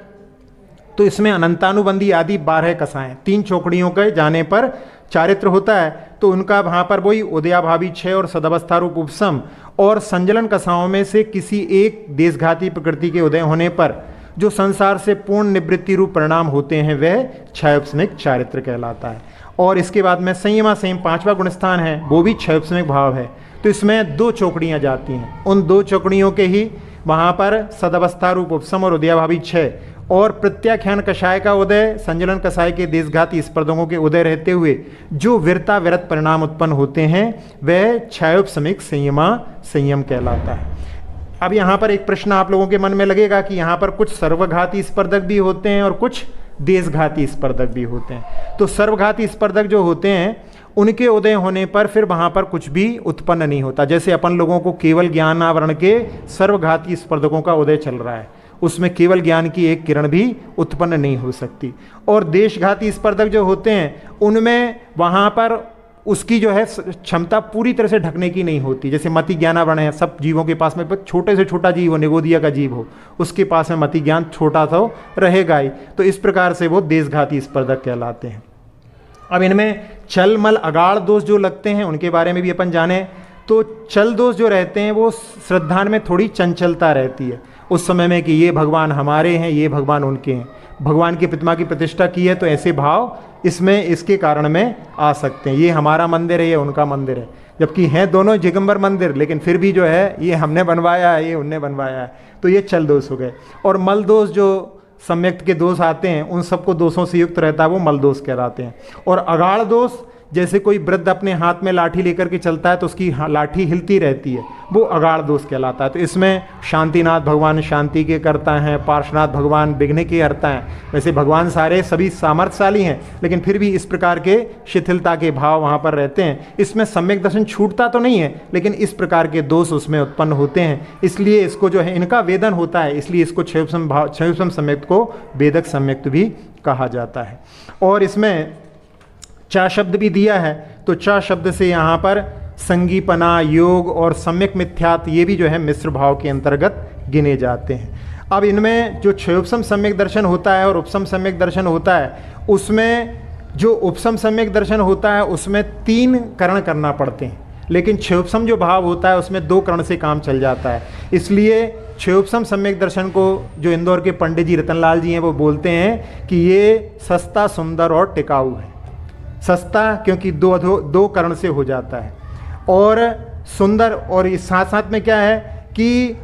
तो इसमें अनंतानुबंधी आदि 12 कसाएं, 3 चौकड़ियों के जाने पर चारित्र होता है। तो उनका वहां पर वही उदयाभावी 6 और सदावस्था रूप उपशम, और संजलन कसाओं में से किसी एक देशघाती प्रकृति के उदय होने पर जो संसार से पूर्ण निवृत्ति रूप परिणाम होते हैं वह क्षयोपशमिक चारित्र कहलाता है। और इसके बाद में संयमा संयम 5वां गुणस्थान है, वो भी क्षयोपशमिक भाव है। तो इसमें 2 चौकड़ियां जाती हैं, उन 2 चौकड़ियों के ही वहां पर सदावस्था रूप उपशम और उदयाभावी 6 और प्रत्याख्यान कषाय का उदय, संजलन कषाय के देशघाती स्पर्धकों के उदय रहते हुए जो वीरता विरत परिणाम उत्पन्न होते हैं वह क्षयोपशमिक संयमा संयम कहलाता है। अब यहाँ पर एक प्रश्न आप लोगों के मन में लगेगा कि यहाँ पर कुछ सर्वघाती स्पर्धक भी होते हैं और कुछ देशघाती स्पर्धक भी होते हैं। तो सर्वघाती स्पर्धक जो होते हैं उनके उदय होने पर फिर वहाँ पर कुछ भी उत्पन्न नहीं होता। जैसे अपन लोगों को केवल ज्ञान आवरण के सर्वघाती स्पर्धकों का उदय चल रहा है, उसमें केवल ज्ञान की एक किरण भी उत्पन्न नहीं हो सकती। और देशघाती स्पर्धक जो होते हैं उनमें वहाँ पर उसकी जो है क्षमता पूरी तरह से ढकने की नहीं होती। जैसे मति ज्ञानावरण है, सब जीवों के पास में छोटे से छोटा जीव हो, निगोदिया का जीव हो, उसके पास में मति ज्ञान छोटा तो रहेगा ही। तो इस प्रकार से वो देशघाती स्पर्धक कहलाते हैं। अब इनमें चल मल अगाड़ दोष जो लगते हैं उनके बारे में भी अपन जाने। तो चल दोष जो रहते हैं वो श्रद्धा में थोड़ी चंचलता रहती है उस समय में कि ये भगवान हमारे हैं, ये भगवान उनके हैं, भगवान की प्रतिमा की प्रतिष्ठा की है तो ऐसे भाव इसमें इसके कारण में आ सकते हैं। ये हमारा मंदिर है, ये उनका मंदिर है, जबकि हैं दोनों दिगंबर मंदिर, लेकिन फिर भी जो है ये हमने बनवाया है, ये उनने बनवाया है। तो ये चल दोष हो गए। और मल दोष जो सम्यक्त के दोष आते हैं उन सबको दोषों से युक्त रहता है, वो मल दोष कहलाते हैं। और अगाड़ दोष, जैसे कोई वृद्ध अपने हाथ में लाठी लेकर के चलता है तो उसकी लाठी हिलती रहती है, वो अगाड़ दोष कहलाता है। तो इसमें शांतिनाथ भगवान शांति के करता हैं, पार्श्वनाथ भगवान विघ्न के करता हैं। वैसे भगवान सारे सभी सामर्थ्यशाली हैं, लेकिन फिर भी इस प्रकार के शिथिलता के भाव वहाँ पर रहते हैं। इसमें सम्यक दर्शन छूटता तो नहीं है, लेकिन इस प्रकार के दोष उसमें उत्पन्न होते हैं। इसलिए इसको जो है इनका वेदन होता है, इसलिए इसको क्षयोपशम सम्यक्त को वेदक सम्यक्त भी कहा जाता है। और इसमें चा शब्द भी दिया है, तो चा शब्द से यहाँ पर संगीपना, योग और सम्यक मिथ्यात ये भी जो है मिश्र भाव के अंतर्गत गिने जाते हैं। अब इनमें जो क्षयोपशम सम्यक दर्शन होता है और उपशम सम्यक दर्शन होता है, उसमें जो उपशम सम्यक दर्शन होता है उसमें 3 करण करना पड़ते हैं, लेकिन क्षयोपशम जो भाव होता है उसमें 2 करण से काम चल जाता है। इसलिए क्षयोपशम सम्यक दर्शन को जो इंदौर के पंडित जी रतनलाल जी हैं वो बोलते हैं कि ये सस्ता, सुंदर और टिकाऊ है। सस्ता क्योंकि 2 करण से हो जाता है, और सुंदर, और इस साथ साथ में क्या है कि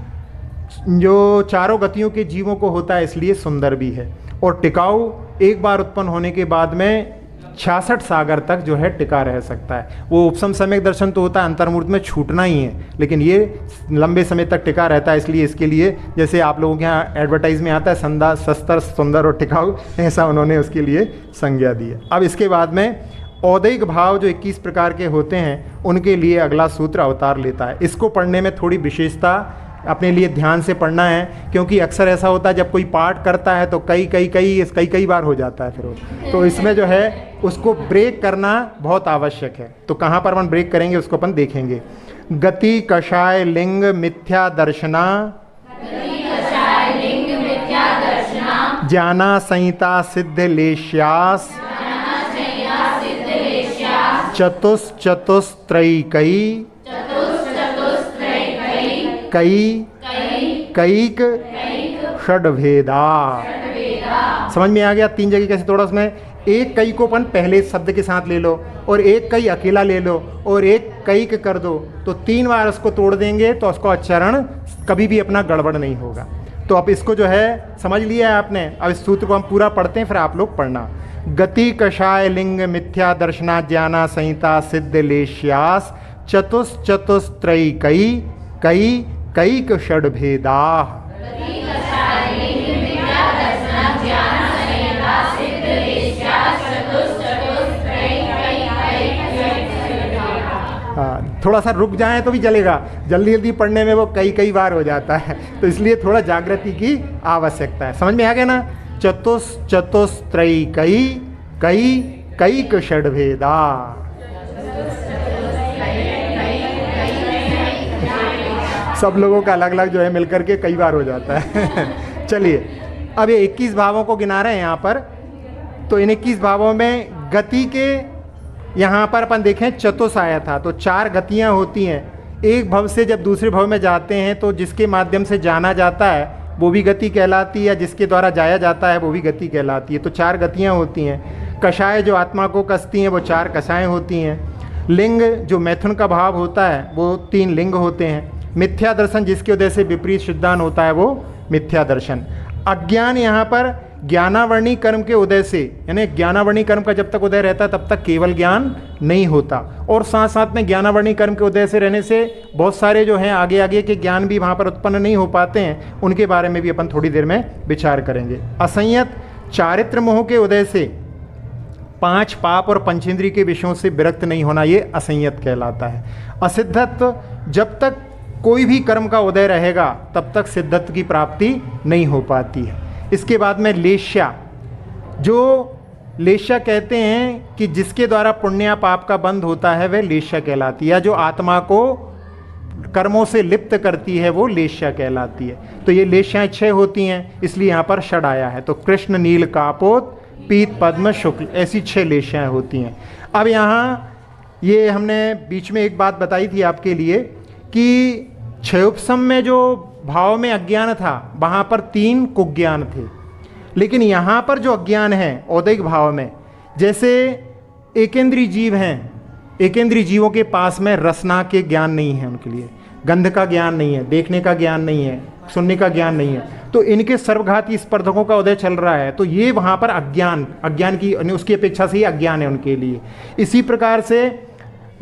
जो चारों गतियों के जीवों को होता है इसलिए सुंदर भी है। और टिकाऊ, एक बार उत्पन्न होने के बाद में 66 सागर तक जो है टिका रह सकता है। वो उपशम सम्यक दर्शन तो होता है अंतर्मूर्त में छूटना ही है, लेकिन ये लंबे समय तक टिका रहता है। इसलिए इसके लिए जैसे आप लोगों के यहाँ एडवर्टाइज में आता है संदा, सस्तर, सुंदर और टिकाऊ, ऐसा उन्होंने उसके लिए संज्ञा दी है। अब इसके बाद में औदैहिक भाव जो 21 प्रकार के होते हैं उनके लिए अगला सूत्र अवतार लेता है। इसको पढ़ने में थोड़ी विशेषता अपने लिए ध्यान से पढ़ना है, क्योंकि अक्सर ऐसा होता है जब कोई पाठ करता है तो कई बार हो जाता है फिर तो इसमें जो है उसको ब्रेक करना बहुत आवश्यक है। तो कहाँ पर अपन ब्रेक करेंगे उसको अपन देखेंगे। गति कषाय लिंग मिथ्या दर्शना, ज्ञाना संहिता सिद्ध लेश्यास, चतुस्त्रयी कई षड्भेदा। समझ में आ गया? 3 जगह कैसे तोड़ा उसमें? एक कई को अपन पहले शब्द के साथ ले लो, और एक कई अकेला ले लो, और एक कई के कर दो, तो 3 बार उसको तोड़ देंगे तो उसको उच्चारण कभी भी अपना गड़बड़ नहीं होगा। तो अब इसको जो है समझ लिया है आपने। अब इस सूत्र को हम पूरा पढ़ते हैं, फिर आप लोग पढ़ना। गति कषाय लिंग मिथ्या दर्शना ज्ञाना संहिता सिद्ध लेश्यास चतुश्चतुस्त्रयी कई कई कई षड भेदा। हाँ, थोड़ा सा रुक जाए तो भी चलेगा, जल्दी जल्दी पढ़ने में वो कई बार हो जाता है, तो इसलिए थोड़ा जागृति की आवश्यकता है। समझ में आ गया ना? चतुश्चतुस्त्रयी कई कई कई षड भेदा। सब लोगों का अलग अलग जो है मिलकर के कई बार हो जाता है। चलिए, अब ये 21 भावों को गिना रहे हैं यहाँ पर। तो इन 21 भावों में गति के यहाँ पर अपन देखें चतुस आया था, तो 4 गतियाँ होती हैं। एक भव से जब दूसरे भव में जाते हैं तो जिसके माध्यम से जाना जाता है वो भी गति कहलाती है, जिसके द्वारा जाया जाता है वो भी गति कहलाती है। तो 4 गतियाँ होती हैं। कषाय जो आत्मा को कसती हैं वो 4 कषाएँ होती हैं। लिंग जो मैथुन का भाव होता है वो 3 लिंग होते हैं। मिथ्या दर्शन जिसके उदय से विपरीत सिद्धांत होता है वो मिथ्या दर्शन। अज्ञान यहाँ पर ज्ञानावर्णी कर्म के उदय से, यानी ज्ञानावर्णी कर्म का जब तक उदय रहता है तब तक केवल ज्ञान नहीं होता, और साथ साथ में ज्ञानावर्णी कर्म के उदय से रहने से बहुत सारे जो हैं आगे आगे के ज्ञान भी वहाँ पर उत्पन्न नहीं हो पाते हैं। उनके बारे में भी अपन थोड़ी देर में विचार करेंगे। असंयत चारित्र मोह के उदय से 5 पाप और पंचेंद्रिय के विषयों से विरक्त नहीं होना, ये असंयत कहलाता है। असिद्धत्व जब तक कोई भी कर्म का उदय रहेगा तब तक सिद्धत्व की प्राप्ति नहीं हो पाती है। इसके बाद में लेश्या, जो लेश्या कहते हैं कि जिसके द्वारा पुण्य या पाप का बंध होता है वह लेश्या कहलाती है, या जो आत्मा को कर्मों से लिप्त करती है वो लेश्या कहलाती है। तो ये लेश्याएं 6 होती हैं, इसलिए यहाँ पर षड आया है। तो कृष्ण नील कापोत पीत पद्म शुक्ल, ऐसी 6 लेश्याएं होती हैं। अब यहाँ ये हमने बीच में एक बात बताई थी आपके लिए कि क्षयोपशम में जो भाव में अज्ञान था वहाँ पर 3 कुज्ञान थे, लेकिन यहाँ पर जो अज्ञान है औदैहिक भाव में, जैसे एकेंद्रीय जीव हैं, एकेंद्रीय जीवों के पास में रसना के ज्ञान नहीं है, उनके लिए गंध का ज्ञान नहीं है, देखने का ज्ञान नहीं है, सुनने का ज्ञान नहीं है, तो इनके सर्वघाती स्पर्धकों का उदय चल रहा है। तो ये वहाँ पर अज्ञान की उसकी अपेक्षा से ही अज्ञान है उनके लिए। इसी प्रकार से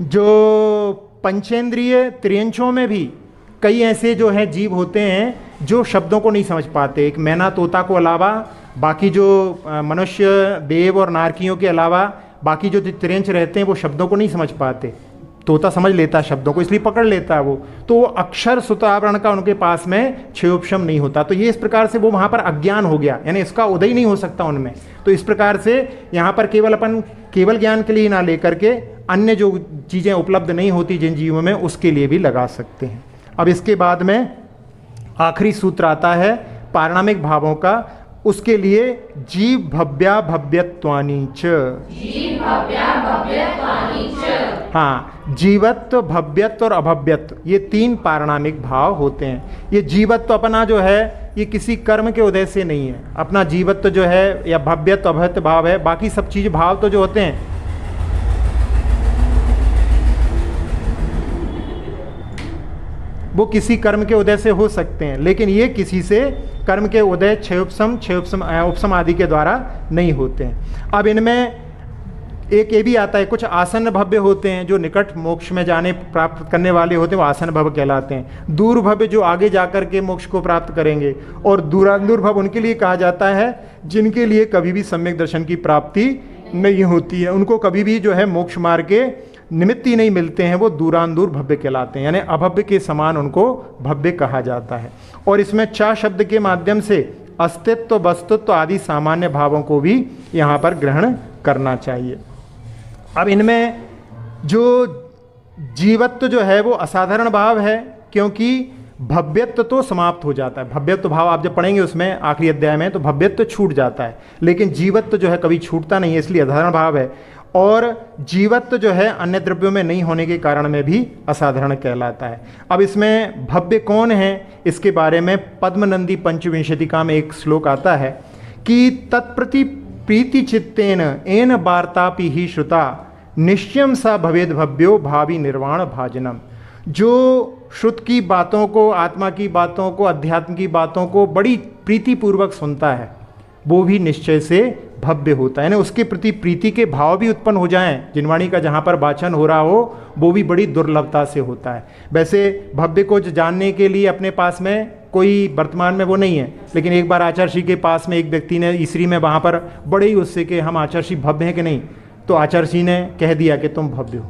जो पंचेंद्रिय त्रियंशों में भी कई ऐसे जो है जीव होते हैं जो शब्दों को नहीं समझ पाते। एक मैना तोता को अलावा बाकी जो मनुष्य देव और नारकियों के अलावा बाकी जो त्रियंश रहते हैं वो शब्दों को नहीं समझ पाते। तोता समझ लेता है शब्दों को, इसलिए पकड़ लेता है वो, तो वो अक्षर सुतावरण का उनके पास में क्षयोपशम नहीं होता। तो ये इस प्रकार से वो वहाँ पर अज्ञान हो गया, यानी इसका उदय नहीं हो सकता उनमें। तो इस प्रकार से यहाँ पर केवल अपन केवल ज्ञान के लिए ना लेकर के अन्य जो चीज़ें उपलब्ध नहीं होती जिन जीवों में, उसके लिए भी लगा सकते हैं। अब इसके बाद में आखिरी सूत्र आता है पारिणामिक भावों का, उसके लिए जीव भव्या भव्यत्वानि च। हाँ, जीवत्व, भव्यत्व और अभव्यत्व, ये 3 पारिणामिक भाव होते हैं। ये जीवत्व अपना जो है ये किसी कर्म के उदय से नहीं है, अपना जीवत्व जो है या भव्यत्व अभव्यत्व भाव है। बाकी सब चीज़ भाव तो जो होते हैं वो किसी कर्म के उदय से हो सकते हैं, लेकिन ये किसी से कर्म के उदय उपसम आदि के द्वारा नहीं होते हैं। अब इनमें एक ये भी आता है, कुछ आसन्न भव्य होते हैं जो निकट मोक्ष में जाने प्राप्त करने वाले होते हैं, वो आसन्न भव्य कहलाते हैं। दूर भव्य जो आगे जाकर के मोक्ष को प्राप्त करेंगे, और दूरांदूर भव्य उनके लिए कहा जाता है जिनके लिए कभी भी सम्यक दर्शन की प्राप्ति नहीं होती है, उनको कभी भी जो है मोक्ष मार्ग के निमित्त ही नहीं मिलते हैं, वो दूरांदूर भव्य कहलाते हैं, यानी अभव्य के समान उनको भव्य कहा जाता है। और इसमें चा शब्द के माध्यम से अस्तित्व, वस्तुत्व आदि सामान्य भावों को भी यहाँ पर ग्रहण करना चाहिए। अब इनमें जो जीवत्व जो है वो असाधारण भाव है, क्योंकि भव्यत्व तो समाप्त हो जाता है। भव्यत्व भाव आप जब पढ़ेंगे उसमें आखिरी अध्याय में, तो भव्यत्व छूट जाता है, लेकिन जीवत्व जो है कभी छूटता नहीं है, इसलिए असाधारण भाव है। और जीवत्व जो है अन्य द्रव्यों में नहीं होने के कारण में भी असाधारण कहलाता है। अब इसमें भव्य कौन है, इसके बारे में पद्मनंदी पंचविंशतिका में एक श्लोक आता है कि तत्प्रति प्रीति चित्तेन एन वार्तापि ही श्रुता निश्चयम सा भवेद भव्यो भावी निर्वाण भाजनम। जो श्रुत की बातों को, आत्मा की बातों को, अध्यात्म की बातों को बड़ी प्रीतिपूर्वक सुनता है, वो भी निश्चय से भव्य होता है। यानी उसके प्रति प्रीति के भाव भी उत्पन्न हो जाएं, जिनवाणी का जहाँ पर वाचन हो रहा हो, वो भी बड़ी दुर्लभता से होता है। वैसे भव्य को जानने के लिए अपने पास में कोई वर्तमान में वो नहीं है, लेकिन एक बार आचार्य श्री के पास में एक व्यक्ति ने ईसरी में वहाँ पर बड़े ही उससे कि हम आचार्य श्री भव्य हैं कि नहीं, तो आचार्य श्री ने कह दिया कि तुम भव्य हो।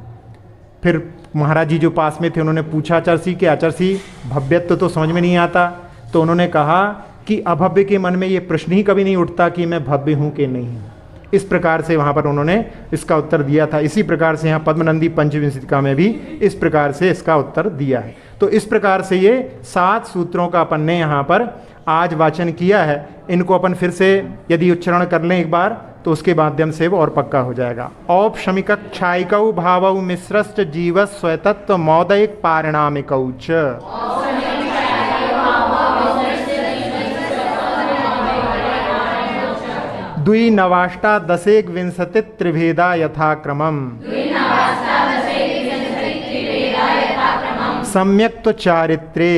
फिर महाराज जी जो पास में थे उन्होंने पूछा आचार्य श्री कि आचार्य श्री भव्यत्व तो समझ में नहीं आता, तो उन्होंने कहा कि अभव्य के मन में ये प्रश्न ही कभी नहीं उठता कि मैं भव्य हूँ कि नहीं हूँ। इस प्रकार से वहाँ पर उन्होंने इसका उत्तर दिया था। इसी प्रकार से यहाँ पद्मनंदी पंचविंशतिका में भी इस प्रकार से इसका उत्तर दिया है। तो इस प्रकार से ये 7 सूत्रों का अपन ने यहाँ पर आज वाचन किया है। इनको अपन फिर से यदि उच्चारण कर लें एक बार, तो उसके माध्यम से वो और पक्का हो जाएगा। औपशमिक क्षायिकौ भावौ मिश्रश्च जीव स्वतत्व मौदयिक पारिणामिकौ च। द्वि नवाष्टादशेक विंशति त्रिभेदा यथाक्रमम् सम्यक् चारित्रे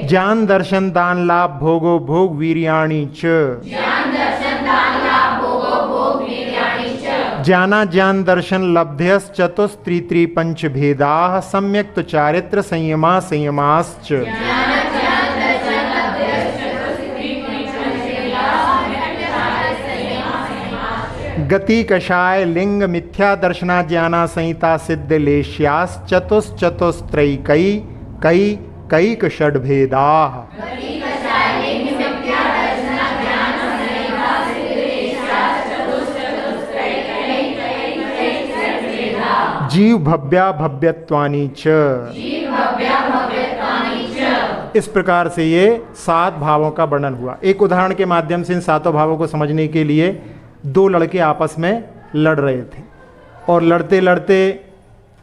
ज्ञान दर्शन दान लाभ भोगो भोग वीर्याणि च। ज्ञाना ज्ञान दर्शन लब्धयस् चतुस्त्रि पंच भेदाः सम्यक् चारित्र संयमा संयमाश्च। गति कषाय लिंग मिथ्या दर्शना ज्ञाना संहिता सिद्ध लेश्यास चतुश्चतुस्त्रैकई कई कैक षड्भेदा। जीव भव्या भव्यत्वानि च। इस प्रकार से ये 7 भावों का वर्णन हुआ। एक उदाहरण के माध्यम से इन 7 भावों को समझने के लिए 2 लड़के आपस में लड़ रहे थे और लड़ते लड़ते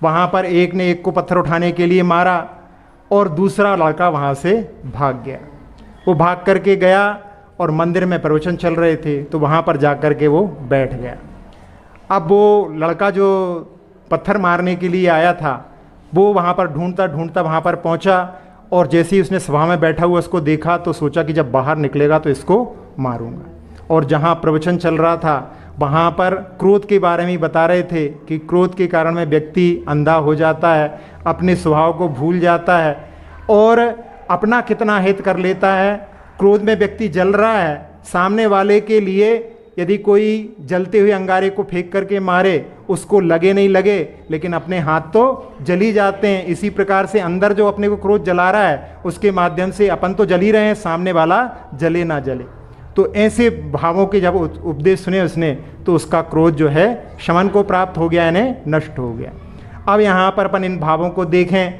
वहाँ पर एक ने एक को पत्थर उठाने के लिए मारा और दूसरा लड़का वहाँ से भाग गया। वो भाग करके गया और मंदिर में प्रवचन चल रहे थे, तो वहाँ पर जा कर के वो बैठ गया। अब वो लड़का जो पत्थर मारने के लिए आया था, वो वहाँ पर ढूंढता ढूंढता वहाँ पर पहुँचा और जैसे ही उसने सभा में बैठा हुआ उसको देखा तो सोचा कि जब बाहर निकलेगा तो इसको मारूंगा। और जहाँ प्रवचन चल रहा था वहाँ पर क्रोध के बारे में बता रहे थे कि क्रोध के कारण में व्यक्ति अंधा हो जाता है, अपने स्वभाव को भूल जाता है और अपना कितना हित कर लेता है। क्रोध में व्यक्ति जल रहा है, सामने वाले के लिए यदि कोई जलते हुए अंगारे को फेंक करके मारे, उसको लगे नहीं लगे, लेकिन अपने हाथ तो जल ही जाते हैं। इसी प्रकार से अंदर जो अपने को क्रोध जला रहा है उसके माध्यम से अपन तो जल ही रहे हैं, सामने वाला जले ना जले। तो ऐसे भावों के जब उपदेश सुने उसने, तो उसका क्रोध जो है शमन को प्राप्त हो गया, यानी नष्ट हो गया। अब यहाँ पर अपन इन भावों को देखें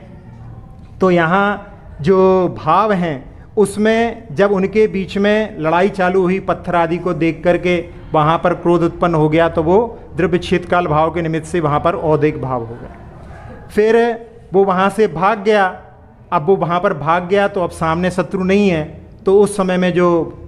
तो यहाँ जो भाव हैं उसमें जब उनके बीच में लड़ाई चालू हुई पत्थर आदि को देख करके वहाँ पर क्रोध उत्पन्न हो गया, तो वो द्रव्य शीतकाल भाव के निमित्त से वहाँ पर औदिक भाव हो गया। फिर वो वहाँ से भाग गया। अब वो वहाँ पर भाग गया तो अब सामने शत्रु नहीं है, तो उस समय में जो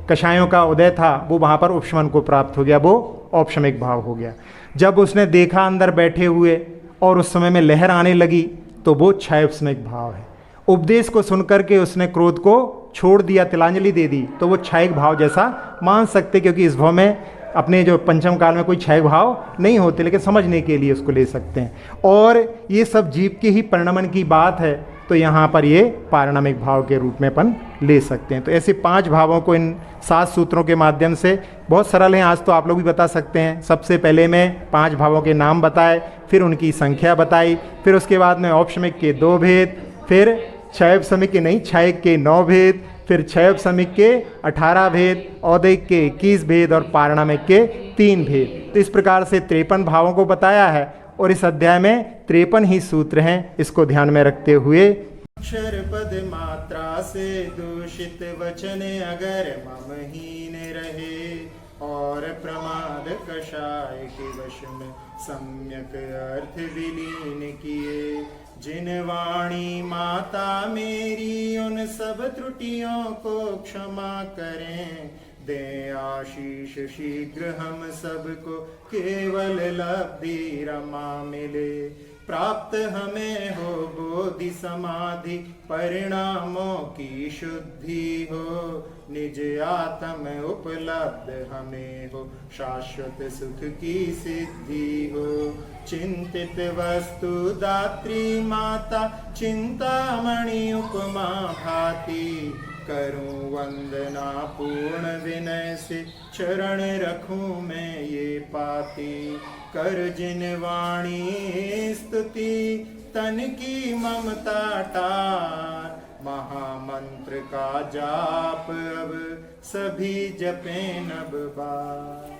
कषायों का उदय था वो वहाँ पर उपशमन को प्राप्त हो गया, वो औपशमिक भाव हो गया। जब उसने देखा अंदर बैठे हुए और उस समय में लहर आने लगी, तो वो क्षयोपशमिक भाव है। उपदेश को सुनकर के उसने क्रोध को छोड़ दिया, तिलांजलि दे दी, तो वो क्षयिक भाव जैसा मान सकते, क्योंकि इस भाव में अपने जो पंचम काल में कोई क्षयिक भाव नहीं होते, लेकिन समझने के लिए उसको ले सकते हैं। और ये सब जीव के ही परिणमन की बात है, तो यहाँ पर ये पारिणामिक भाव के रूप में अपन ले सकते हैं। तो ऐसे 5 भावों को इन 7 सूत्रों के माध्यम से, बहुत सरल हैं, आज तो आप लोग भी बता सकते हैं। सबसे पहले मैं 5 भावों के नाम बताए, फिर उनकी संख्या बताई, फिर उसके बाद में औपशमिक के 2 भेद, फिर क्षयोपशमिक के नहीं क्षयिक के 9 भेद, फिर क्षयोपशमिक के 18 भेद, औदिक के 21 भेद और पारिणामिक के 3 भेद। तो इस प्रकार से 53 भावों को बताया है और इस अध्याय में 53 ही सूत्र हैं। इसको ध्यान में रखते हुए अक्षर पद मात्रा से दूषित वचन अगर ममहीन रहे और प्रमाद कषाय के वश में सम्यक अर्थ विलीन किए, जिन वाणी माता मेरी उन सब त्रुटियों को क्षमा करें, दे आशीष शीघ्र हम सबको केवल लब्धि रमा मिले। प्राप्त हमें हो बोधि समाधि परिणामों की शुद्धि हो, निज आत्म उपलब्ध हमें हो शाश्वत सुख की सिद्धि हो। चिंतित वस्तु दात्री माता चिंतामणि उपमा भाति, करूं वंदना पूर्ण विनय से चरण रखूं मैं ये पाती। कर जिन वाणी स्तुति तन की ममता टार, महामंत्र का जाप अब सभी जपें नब बार।